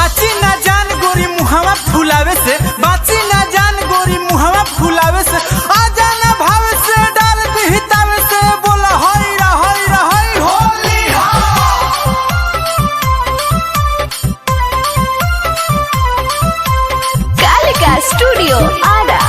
बाची ना जान गोरी मुहावा फुलावे से, बाची ना जान गोरी मुहावा फुलावे से, आ जाना भाव से डाल बिहितावे से, बोला होई रा होई होली कालिका स्टूडियो आरा।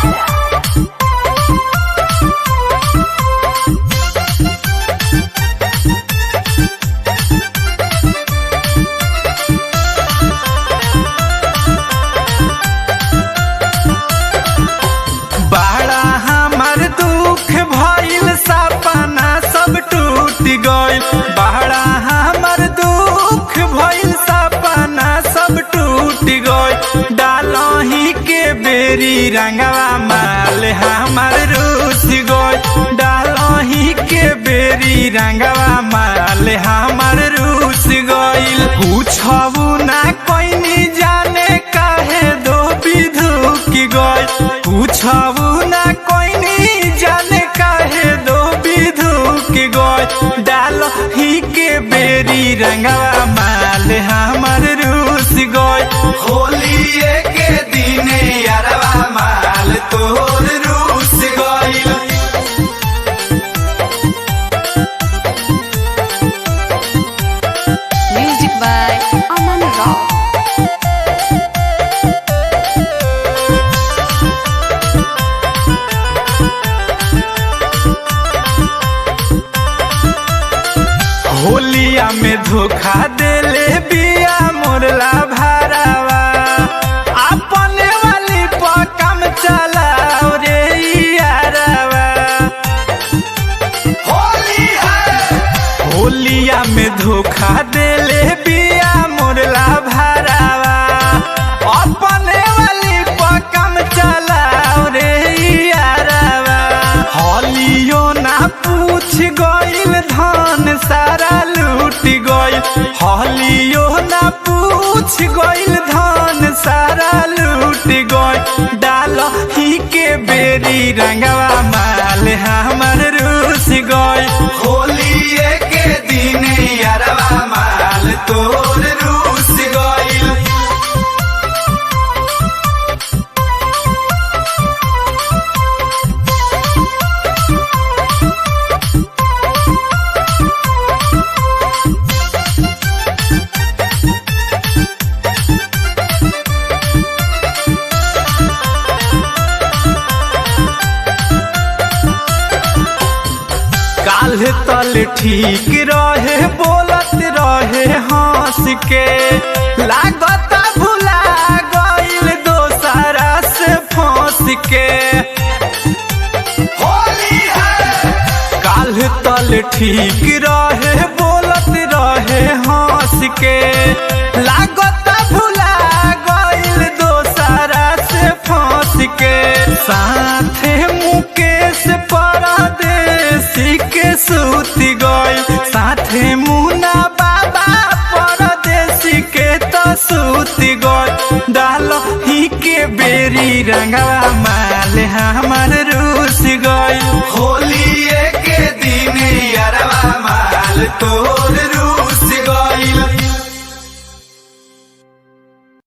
बड़ा हमार दुख भइल, सपना सब टूट गइल, बड़ा हमार दुख भइल, सपना सब टूट गइल, डालही के बेरी रंगवा माल हमार रूस गइल, डालही के बेरी रंगवा माल हमार रूस गइल, पूछबू ना कोई जाने काहे दो विधु की गइल, पूछबू ना कोई जाने काहे दो विधु की गइल, डाल ही के बेरी रंगवा माल हमर रूस गइल, होलिए के दिने यारवा माल तोर रूस गइल। म्यूजिक बाय अमन राव। होलिया में धोखा देले बिया मोरला भरावा, अपने वाली पकम चलाओ रे यारवा, होली है होलिया में धोखा देले बिया मोरला भरावा, अपने वाली पकम चलाओ रे यारवा, होलियो ना पूछ गइल धन सारा लूट गइल, होलियो ना पूछ गइल धन सारा लूट गइल, डाल ही के बेरी रंगवा माल हमर रूस गइल, होलिए के दिने यारवा माल तोर रूस गइल। काल तल ठीक रहे बोलत रहे हंस के, लागत भुला गइल दोसरा से फंस के, होली है काल तल ठीक रहे बोलत रहे हंस के, लागत भुला गइल दोसरा से फंस के, साथे मुकेश परदेसी के सूती गइल, साथे मुना बाबा परदेसी के तो सूती गइल, डाल ही के बेरी रंगवा